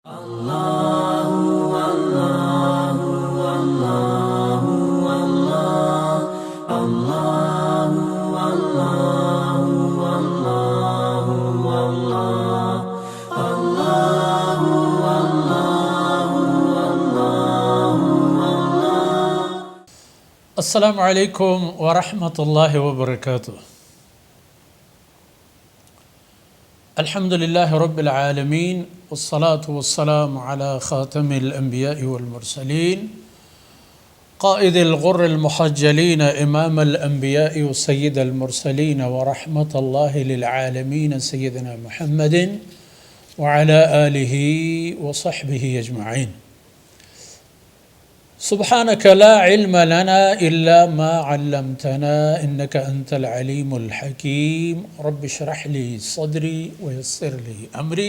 السلام علیکم ورحمۃ اللہ وبرکاتہ۔ الحمد للہ رب العالمین والصلاة والسلام علی خاتم الانبیاء والمرسلین قائد الغر المحجلین امام الانبیاء وسید المرسلین ورحمۃ اللہ للعالمین سیدنا محمد وعلی آلہ وصحبہ اجمعین۔ سبحانك لا علم لنا إلا ما علمتنا إنك أنت العليم الحكيم رب اشرح لي صدري ويسر لي أمري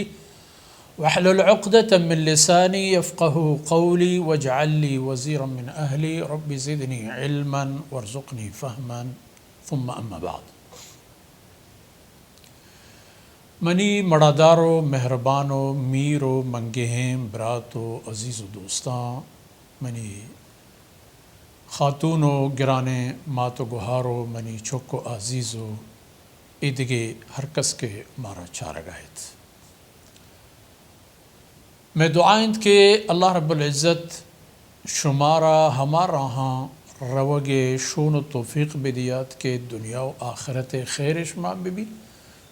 واحلل عقدة من لساني يفقه قولي واجعل لي وزيرا من أهلي رب زدني علما وارزقني فهما ثم أما بعد۔ منی مڑادارو مہربانو میرو منگہم براتو عزیز و دوستاں، منی خاتونو گرانے ماتو گہارو منی چوکو عزیزو ایدگے ہر کس کے مارا چارگاہت۔ میں دعائند کہ اللہ رب العزت شمارا ہمارا ہاں روگے شون و توفیق بدیات کے دنیا و آخرت خیر شما بھی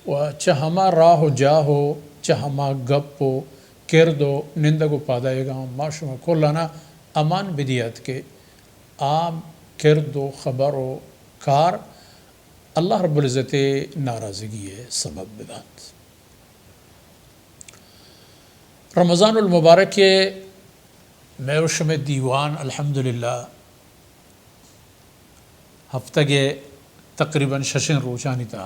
و چہما راہ و جاہو چہما گپو کردو نندگو پادائے گا ما شما کھولانا امان بدیات کے عام کرد و خبر و کار اللہ رب العزت ناراضگی سبب بدات۔ رمضان المبارک کے میوشم دیوان الحمدللہ ہفتہ کے تقریباً ششن روچانی تا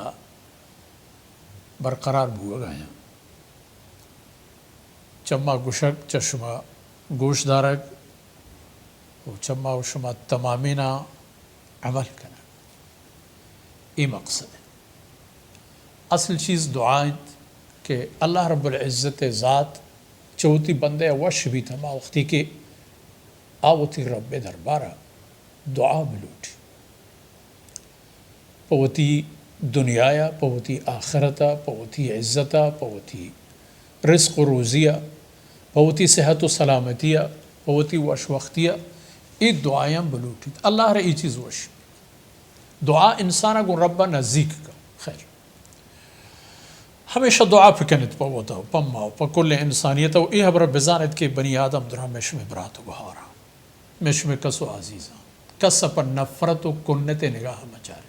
برقرار بھوگا گیا چما گشک چشمہ گوش دارک و چما و شما تمامینا عمل کرنا، یہ مقصد ہے۔ اصل چیز دعائیں کہ اللہ رب العزت ذات چوتی بندے وش بھی تھما وقتی کہ آوتی رب دربارہ دعا بلوٹی پوتی دنیایا پوتی آخرتا پوتی عزتا پوتی رزق و روزیہ پوتی صحت و سلامتیہ پوتی وش وقتیہ ای دعائیں بلوٹی اللہ رہا ای چیز وش دعا انسانا کو ربا نزدیک کا خیر ہمیشہ دعا پکنت پوتا پما پا کل انسانیت و ای حبر بزانت کے بنی آدم درہ مشم برات و گہارا مشم کسو عزیزا کس پر نفرت و کنت نگاہ مچارے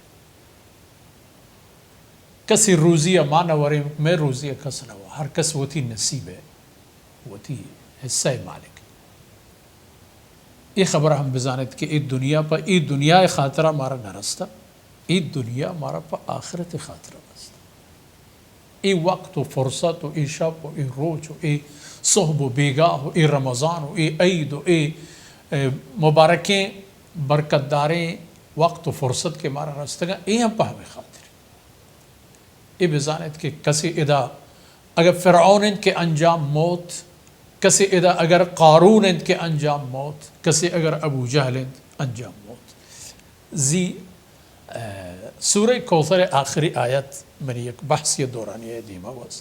کسی روزی مانا ورے میں روزی کس نوا ہر کس وہ تھی نصیب ہے وہ تھی حصہ مالک۔ یہ خبر ہم بزانت کہ ای دنیا پا ای دنیا خاطرہ مارا نرستا ای دنیا مارا پا آخرت خاطرہ نرستا۔ ای وقت و فرصت و ای شب و ای روچ و ای صحب و بیگاہ و ای رمضان و ای عید و ای مبارکیں برکت داریں وقت و فرصت کے مارا رستا گا ای ہم پا ہمیں خاطر ای بزانت کہ کسی ادا اگر فرعون کے انجام موت، کسی ادا اگر قارون کے انجام موت، کسی اگر ابو جہل انجام موت۔ زی سورہ کوثر آخری آیت منی ایک بحثی دورانی دیمہ واز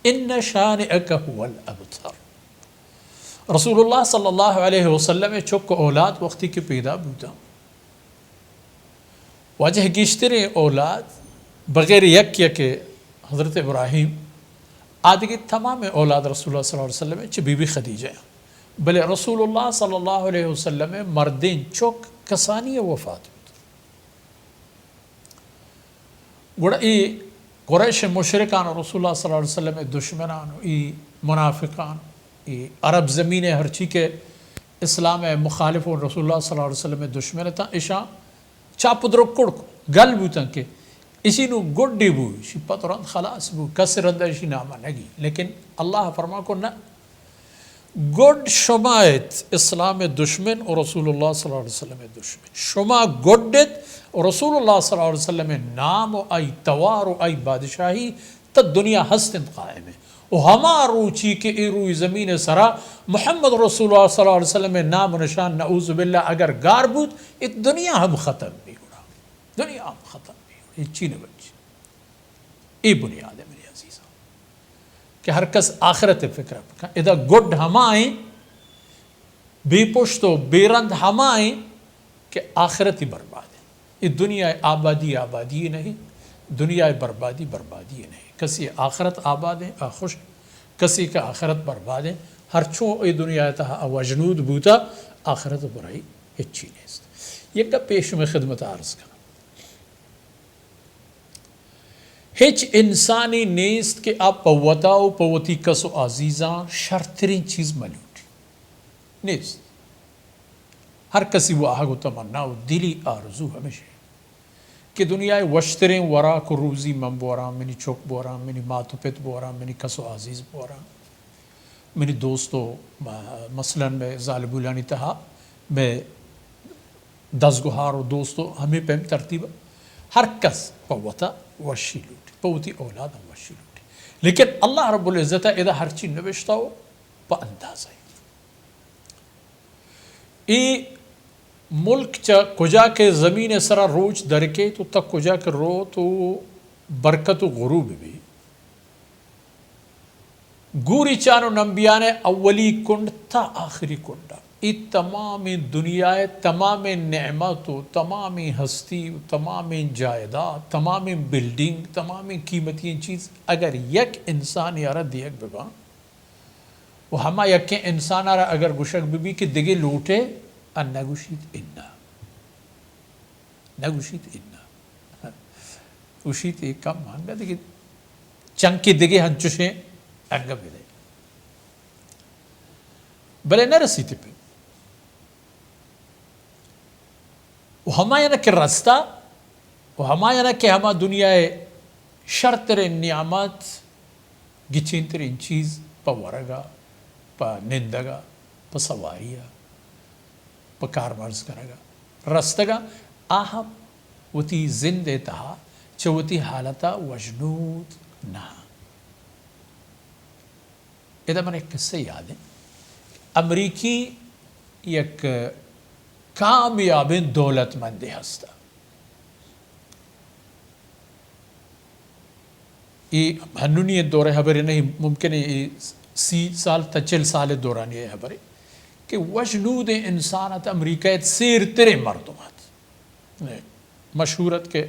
ان شانئک هو الابتر۔ رسول اللہ صلی اللہ علیہ وسلم چک اولاد وقتی کے پیدا بودا واجہ گشتر اولاد بغیر یک حضرت ابراہیم آدھگی تمام اولاد رسول اللہ صلی اللہ علیہ وسلم چھ بی بی خدیجہ بلے رسول اللہ صلی اللہ علیہ وسلم مردین چوک کسانی وفات ہوتا گوڑا ای قریش مشرکان رسول اللہ صلی اللہ علیہ وسلم دشمنان ای منافقان ای عرب زمین ہرچی کے اسلام مخالف و رسول اللہ صلی اللہ علیہ وسلم دشمن تا اشاں چاپ درکڑ کو گل بوتاں کہ اسی نو گڈی بو شی پتران خلاص بو کسر اندشی نامہ نگی، لیکن اللہ فرما کو نہ گڈ شمایت اسلام دشمن اور رسول اللہ صلی اللہ علیہ وسلم دشمن شما گڈت اور رسول اللہ صلی اللہ علیہ وسلم نام و ای توار و ای بادشاہی تا دنیا ہستند قائم ہے و ہما روچی کہ ای روی زمین سرا محمد رسول اللہ صلی اللہ علیہ وسلم نام و نشان نعوذ باللہ اگر گار بود ات دنیا ہم ختم بھی گڑا، دنیا ہم ختم بھی گڑا، یہ چین بچ ای بنیاد ہے میرے عزیزاں کہ ہر کس آخرت فکر بکن ادا گڈ ہمائیں بے پشت و بے رند ہمائیں کہ آخرت ہی برباد ہے، یہ دنیا آبادی آبادی نہیں، دنیا بربادی بربادی نہیں، کسی آخرت آباد ہے خوش، کسی کا آخرت برباد ہے، ہر چو ای دنیا تہا وجنود بوتا آخرت برائی اچھی نیست۔ یہ کا پیش میں خدمت عرض کرنا ہیچ انسانی نیست کہ آپ پوتاو پوتی کسو عزیزاں شرطرین چیز ملوٹی نیست، ہر کسی وہ آگو تمنا و دلی آرزو ہمیشہ کہ دنیا وشترین ورا کو روزی من بورا، منی چوک بورا، منی ماتو پت بورا، منی کسو عزیز بورا، منی دوستو مثلا میں ظالبولانی تہا میں دزگوہار و دوستو ہمیں پہم ترتیب ہر کس پوتا وشی لوٹی، پوتی اولاد ہم وشی لوٹی، لیکن اللہ رب العزت اذا ہر چیز نوشتا ہو پا اندازہ ای ملک چا کجا کے زمین سرا روچ درکے تو تک کجا کے رو تو برکت و غروب بھی گوری چانو نمبیانے اولی کنڈ تا آخری کنڈا ای تمام دنیا تمام نعمت و تمام ہستی و تمام جائیداد تمام بلڈنگ تمام قیمتی چیز اگر یک انسان یارا دیکھ ببا وہ ہما یک انسان یارا اگر گشک بھی کہ دگے لوٹے ان نگوشید انا نگوشید انا گوشید ایک کم مانگا دیکھیں چنکی دگے ہنچوشیں انگا بھی دے بلے نہ رسیتے پہ وہ ہما یعنی کہ رستہ وہ ہما یعنی کہ ہما دنیا شرطر نعمت گچین ترین چیز پا ورگا پا نندگا پا سواریا پا کارمرز کرگا رستگا آہم وتی زندے تہا چوتی حالتا وجنود نہ ادھا من ایک قصہ یاد ہے امریکی یک کامیاب دولت مند ہستا یہ ہنونی دورے حبری نہیں ممکن ہے 30 سال تا 40 سال دورانی ہے حبری کہ وجنود انسانت امریکہ سیر ترے مردمات مشہورت کے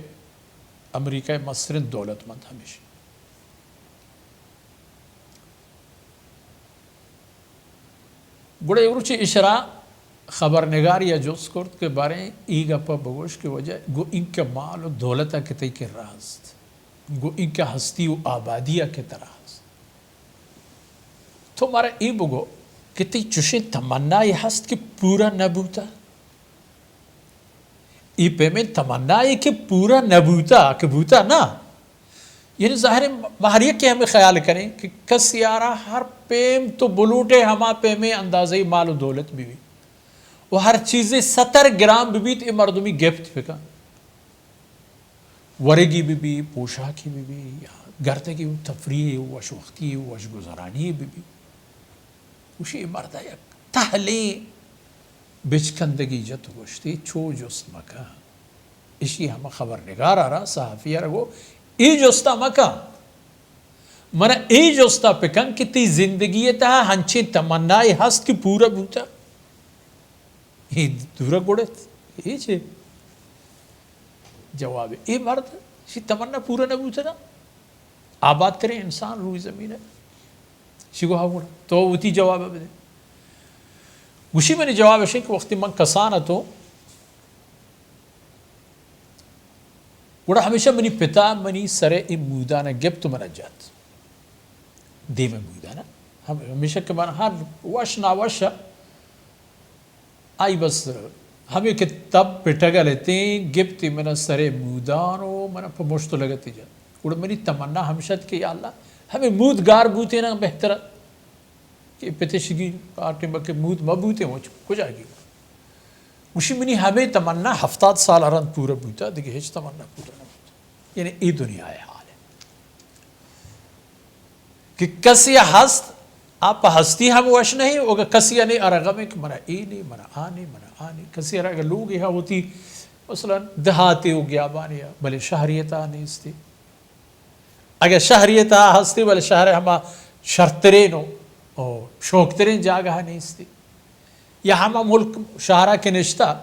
امریکہ مصرن دولت مند ہمیشہ گوڑے اروچی اشرا خبرنگار یا جوز کرد کے بارے ایگا پا بگوش کی وجہ گو ان کے مال و دولتہ کے تی کے راست گو ان کے ہستی و آبادیہ کے تراست تو مارا ای بگو کہ تی چوشیں تمنائی ہست کہ پورا نبوتا ای پہ میں تمنائی کہ پورا نبوتا کہ بوتا نا یعنی ظاہر باہریہ کے ہمیں خیال کریں کہ کس یارا ہر پیم تو بلوٹے ہما پیمیں اندازہی مال و دولت بھی وہ ہر چیزیں 70 گرام بھی تو مردمی گفت پکا ورگی بھی پوشاکی بھی گردگی تفریح وش وقتی وش گزرانی بھی وشی مردہ یک تحلی بچکندگی جت گوشتی چو جست مکا اسی ہم خبرنگار آرہا صحافی رگو ای جستا مکا منا ای جستا پکن کہ تی زندگی تا ہنچے تمنائی ہست کی پورا بوتا یہ دورا گوڑت یہ چھے جواب ہے اے مرد شی تمنا پورا نہ بوتا نا آباد کریں انسان روی زمین ہے شی کو ہاں گوڑا تو وہ تی جواب ہے بدے گوشی میں نے جواب ہے کہ وقتی من کسانا تو گوڑا ہمیشہ منی پتا منی سرے ای مودانا گب تو منا جات دے میں مودانا ہمیشہ کہ من ہر وش نا وش آئی بس ہمیں کہ تب پٹگا لیتے ہیں گبتی منا سرے مودانو منا پا مشتو لگتی جا گوڑا منی تمنا ہمیشہ کہ یا اللہ ہمیں مود گار بوتے نا بہتر کہ پتشگی آٹے بکے مود مبوتے ہیں کچھ آگی اسی منی ہمیں تمنا 70 سال ارند پورا بوتا دیکھے ہیچ تمنا پورا نہ بوتا یعنی ای دنیا ہے حال ہے کہ کسی ہست آپ ہستی ہم وش نہیں ہوگا کسی نہیں ارغم ایک منا اینی منا آنی کسی ارغ لوگ یہاں ہوتی مثلا دہاتی ہو گیا بانیا بلے شہریتا نہیں استی اگر شہریتا ہستی بلے شہر ہما شرطرین ہو شوکترین جاگہ نہیں استی یا ہما ملک شہرہ کے نشتہ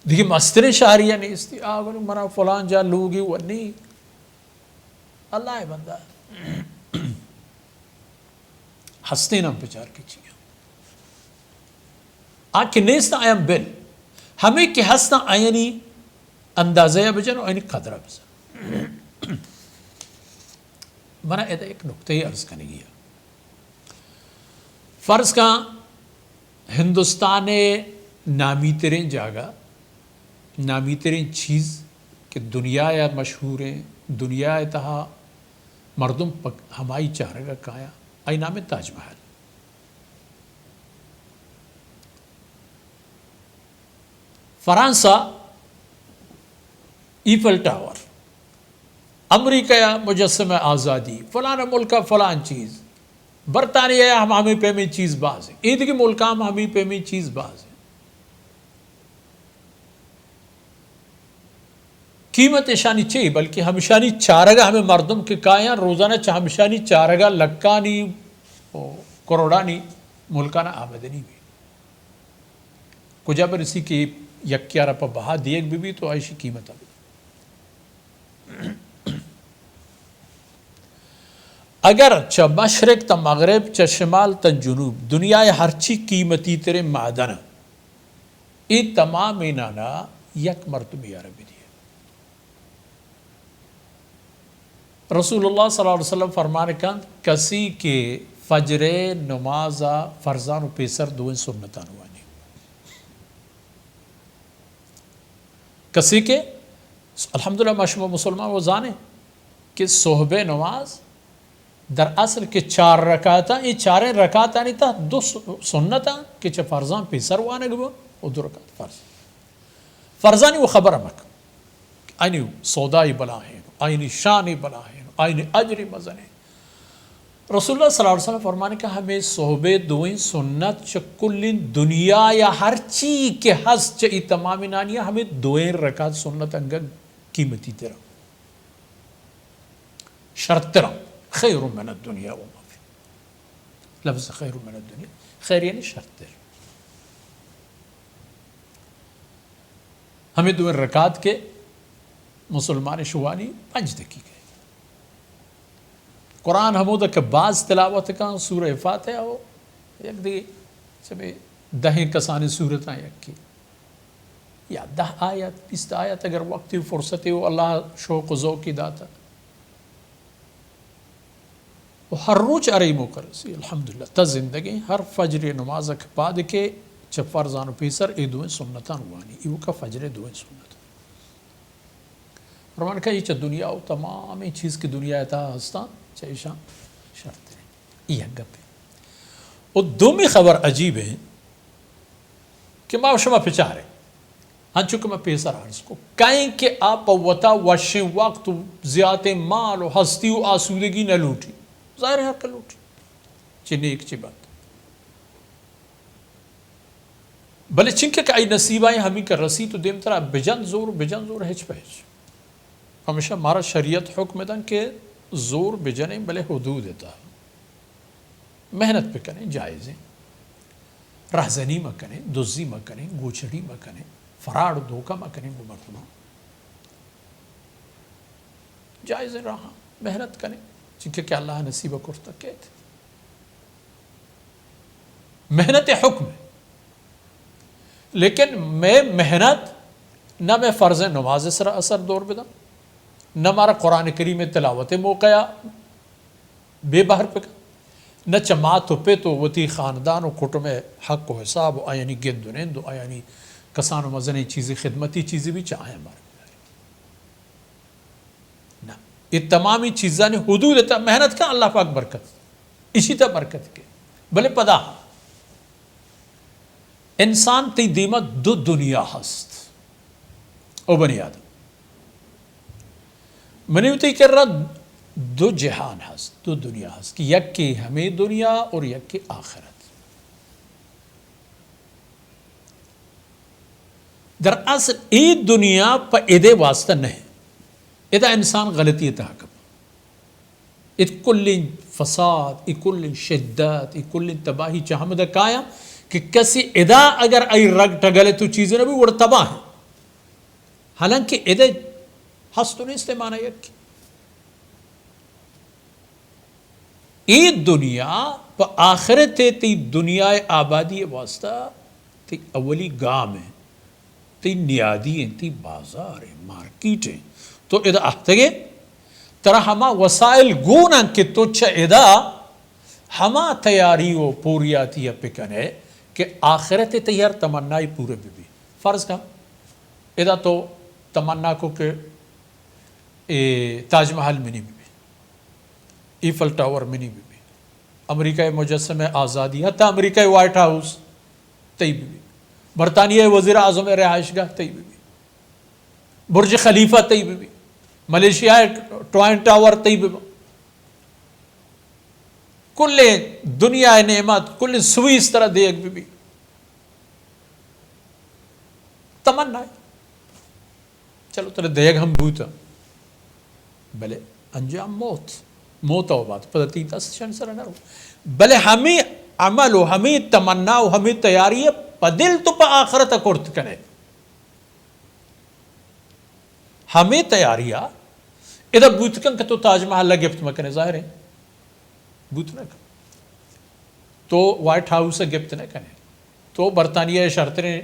دیکھیں مسترین شہریہ نہیں استی آگر منا فلان جا لوگی وہ نہیں اللہ ہے بندہ ہستے نام پچار کی چیئے آنکھ نیستا آیم بل ہمیں کہ ہستا آئینی اندازہ بجن اور آئینی قدرہ بجن منا ایدہ ایک نکتہ ہی عرض کرنے گیا فرض کا ہندوستان نامی ترین جاگہ نامی ترین چیز کہ دنیا یا مشہور ہیں دنیا تہا مردم ہمائی چارگا کایا آئی نام تاج محل فرانسا ایفل ٹاور امریکہ یا مجسمہ آزادی فلانا ملکہ فلان چیز برطانیہ یا ہمیں پہ میں چیز باز ہے عید کی ملکہ ہمیں پہ میں چیز باز ہے قیمت شانی چاہیے بلکہ ہمشانی چارگا ہمیں مردم کے کائیں روزانہ ہمشانی چارگا لکانی کروڑانی ملکانہ آمدنی بھی کجا پر اسی کی یکیا رپا بہا دیکھ بھی تو عائشی قیمت ابھی اگر چا مشرق تا مغرب چا شمال تا جنوب دنیا ہر چی قیمتی تیرے معدن یہ تمام انانا یک مرتبہ عربی دی رسول اللہ صلی اللہ علیہ وسلم فرمانے کہاں کسی کے فجر نمازہ فرزان و پیسر دوئن سنتان ہوانی کسی کے الحمدللہ مشمع مسلمان وہ جانے کہ صحب نماز در اصل کے 4 رکعتا یہ 4 رکعتا نہیں تھا 2 سنتا کہ چھ فرزان پیسر وانے گو وہ 2 رکعت فرض فرزانی وہ خبر مک آئینی سودائی بلا ہیں آئینی شانی بلا ہیں آئینی اجری مزن ہیں رسول اللہ صلی اللہ علیہ وسلم فرمانے کہ ہمیں صحبے دوئیں سنت چکل دنیا یا ہر چی کے حس چاہی تمامی نانیا ہمیں 2 رکعت سنت انگا قیمتی تیرا شرط تیرا خیر من الدنیا وما فی لفظ خیر من الدنیا خیر یعنی شرط تیرا ہمیں 2 رکعت کے مسلمان شوانی 5 دقیقے قرآن حمودہ کے بعض تلاوت کا سورہ فاتحہ ہو یک دیگے سبے 10 کسانی سورتاں یک کی یا 10 آیت 20 آیت اگر وقتی فرصتی ہو اللہ شوق و ذوق کی داتا وہ ہر روچ ارئی مقرسی الحمدللہ تا زندگی ہر فجر نماز کے بعد کے چھ فرزان و پیسر ای 2 سنتان ہوانی ایو کا فجر 2 سنت فرمان کہا یہ چھ دنیا ہو تمام چیز کی دنیا تا ہستان چاہیے شام شرط ہے یہ گپ ہے اور دومی خبر عجیب ہے کہ ماں شما پچارے ہاں چونکہ میں پیسر عرض کو کہیں کہ آپ وطا وشیں وقت زیادہ مال و ہستی و آسودگی نہ لوٹی ظاہر ہے کہ لوٹی چنی ایک چی بات بلے چنکہ کہ آئی نصیبائیں ہمیں کا رسی تو دیم طرح بجن زور ہچ پہچ ہمیشہ مارا شریعت حکم دن کہ زور بجنے بلے حدود دیتا محنت پہ کریں جائز ہیں رہزنی میں کریں دزی میں کریں گوچڑی میں کریں فراڈ دھوکہ میں کریں وہ مرتبہ جائز رہا محنت کریں چونکہ کہ اللہ نصیبہ کرتا کہتے محنت حکم ہے لیکن میں محنت نہ میں فرض نماز سر اثر دور بدا نہ مارا قرآن کریم میں تلاوت موقع بے باہر پہ نہ چمات پہ تو وتی خاندان و کٹم حق و حساب آیانی گند و نیند آیانی کسان و مزنی چیزیں خدمتی چیزیں بھی چاہیں ہمارے نہ یہ تمامی چیزیں حدود تا محنت کا اللہ پاک برکت اسی تا برکت کے بلے پدا انسان تی دیمت 2 دنیا ہست او بنی آدم منی ہوتی کر رہا دو جہان هست، دو دنیا هست که یکی همه دنیا اور یکی آخرت. در اصل این دنیا پا ایده واسطه نه، ایده انسان غلطی تحکم، ات کل فساد، ات کل شدت، ات کل تباہی چاہم دا کایا کہ کسی ایده اگر ای رگ ٹگلے تو چیزیں نبی وہ تباہ ہے، حالانکہ ایده ہست تو نہیں استعمانا یکی. ای دنیا پا آخرت تی دنیا آبادی واسطہ تی اولی گام ہے، تی نیادی ہیں، تی بازار ہیں، مارکیٹ ہیں. تو ادا احتگے ترا ہما وسائل گونا کہ تو چھا ادا ہما تیاری و پوریاتی پکنے کہ آخرت تیار تمنائی پورے بھی. فرض کا ادا تو تمنا کو کہ تاج محل منی بھی، ایفل ٹاور منی بھی، امریکہ مجسم آزادی، حتی امریکہ وائٹ ہاؤس تی بھی، برطانیہ وزیر اعظم رہائش گاہ تی بھی، برج خلیفہ تی بھی، ملیشیا ٹوائن ٹاور تی بھی، کل دنیا نعمت کل سوئی اس طرح دیکھ بھی تمنا ہے. چلو ترے دیکھ ہم بھوتا بلے انجام موت ہو بات پتہ تین تا شان سر نہ رو، بلے ہمیں عمل و ہمیں تمنا و ہمیں تیاری پا دل تو پا آخرت کرت کنے، ہمیں تیاریا ادھا بوتکن کہ تو تاج محل گفت مکنے ظاہر ہے بوت نہ کن، تو وائٹ ہاؤس گفت نہ کنے، تو برطانیہ شرطنے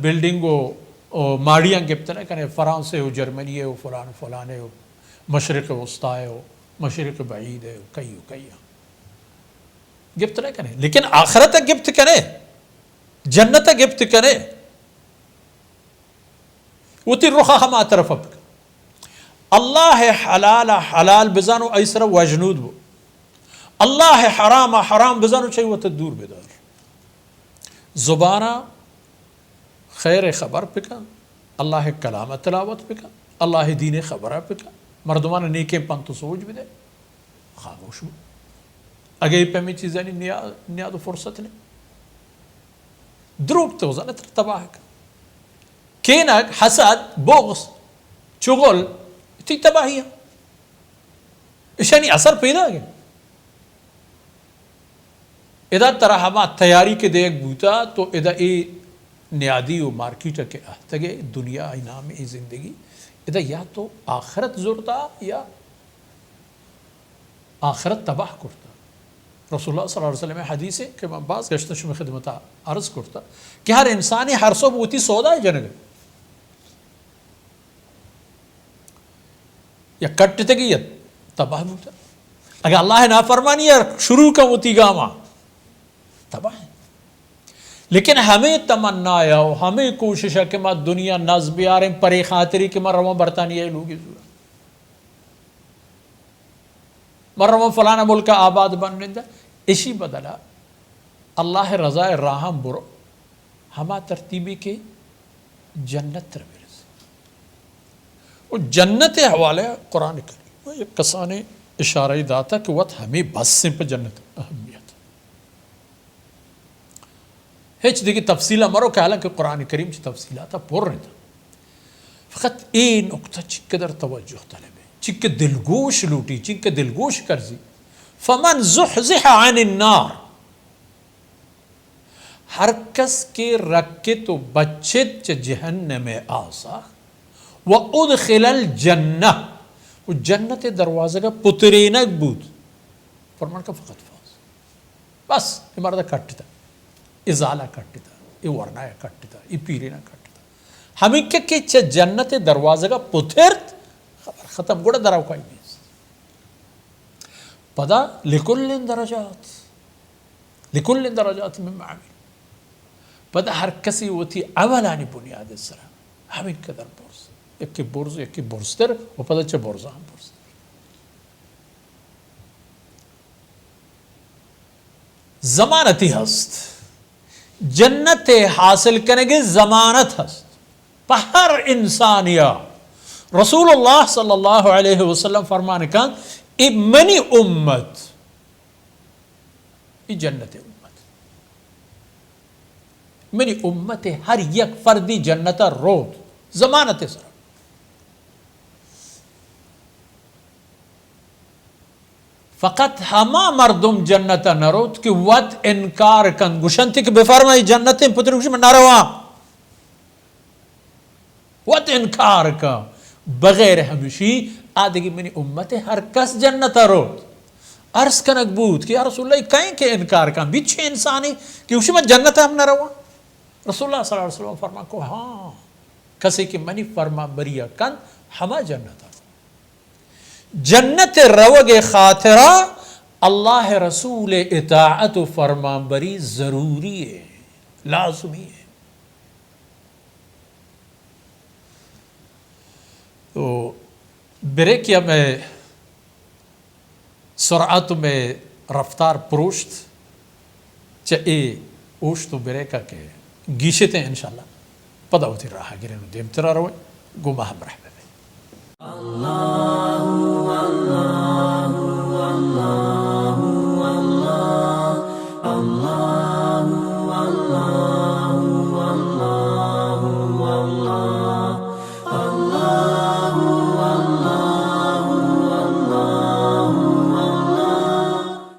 بلڈنگ و ماڑیاں گفت نہ کنے، فرانس ہو، جرمنی ہو، فلان ہو، مشرق وسطی ہو، مشرق بعید ہے، کئی گفت نہ کنے، لیکن آخرت گفت کرے، جنت گفت کرے، وہ تی رخا ہم آطرف اب اللہ حلال بزانو ایسر وجنود بو، اللہ حرام بزانو چاہیے وہ دور بدار. زبانہ خیر خبر پکا، اللہ کلام تلاوت پکا، اللہ دین خبرہ پکا، مردمان نیکیں پنتو سوچ بھی دے خاموش ہو. اگے پہ میں چیزیں نیاد و فرصت نے دروگ توزن تباہ کا کینک حسد بغض چغل تی تباہی ہے، اشانی اثر پیدا گیا. ادا طرح ہما تیاری کے دیکھ بوتا تو ادا ای نیادی و مارکیٹ کے احتگے دنیا انام ای زندگی ادا یا تو آخرت زورتا یا آخرت تباہ کرتا. رسول اللہ صلی اللہ علیہ وسلم حدیث ہے کہ میں بعض گشتش میں خدمت عرض کرتا کہ ہر انسانی ہر سو بوتی سودا ہے جنگ یا کٹتے گی یا تباہ بوتا. اگر اللہ نافرمانی ہے شروع کا ہوتی گاما تباہ ہے. لیکن ہمیں تمنا ہے اور ہمیں کوشش ہے کہ میں دنیا نظم بیاریں پرے خاطری کہ میں رواں برطانیہ لوگی زورا میں رواں فلانا ملک آباد بننے دا اسی بدلا اللہ رضا راہم برو ہما ترتیبی کے جنت تر برس. اور جنت حوالے قرآن کریم ایک کسانے اشارہ داتا کہ وقت ہمیں بس سے پہ جنت اہمیت ہیچ دیکھیں تفصیلہ مرو کہ حالانکہ قرآن کریم چی تفصیلاتہ پور رہتا فقط این نقطہ چقدر توجہ طلب ہے، چکہ دلگوش لوٹی، چکہ دلگوش کرزی. فمن زحزح عن النار، ہر کس کے رکھے تو بچت جہنم آسا وَأُدْخِلَ الْجَنَّةِ، وہ جنت دروازہ کا پترینک بود فرمان کا فقط فاز. بس یہ مردہ کٹتا، ازالہ کٹتا، یہ ورنہ کٹتا، یہ پیرینا کٹتا. ہمیں کہ جنت دروازہ کا پترت خبر ختم گوڑا دراؤ کائی نہیں پدا لکل درجات من معامل پدا ہر کسی ہوتی عملانی بنیاد سرا ہمیں قدر برز یکی برز یکی برزتر و پدا چه برز هم برزتر. ضمانتی ہست جنت حاصل کرنے گے، ضمانت ہست پہ ہر انسانیہ. رسول اللہ صلی اللہ علیہ وسلم فرمان کن ای منی امت ای جنت امت منی امت ہر یک فردی جنت رود ضمانت سر فقط ہما مردم جنت نروت کہ وقت انکار کن گوشنتی کہ بفرمائی جنت پتر گوشن میں نروا وقت انکار کا بغیر ہمشی آدھگی منی امت ہر کس جنت روت عرض کنک بود کہ یا رسول اللہ کہیں کہ انکار کن بیچے انسانی کہ گوشن میں جنت ہم نروا رسول اللہ صلی اللہ علیہ وسلم فرما کو ہاں کسی کہ منی فرما بریہ کن ہما جنت جنت روگ خاطرہ اللہ رسول اطاعت و فرمان بری ضروری ہے لازمی ہے. تو بریک یا میں سرعت میں رفتار پروشت چاہے اوشت و بریکا کے گیشتے ہیں انشاءاللہ پدا ہوتی رہا گرینو دیمترہ روئے گمہ ہم رحمہ میں اللہ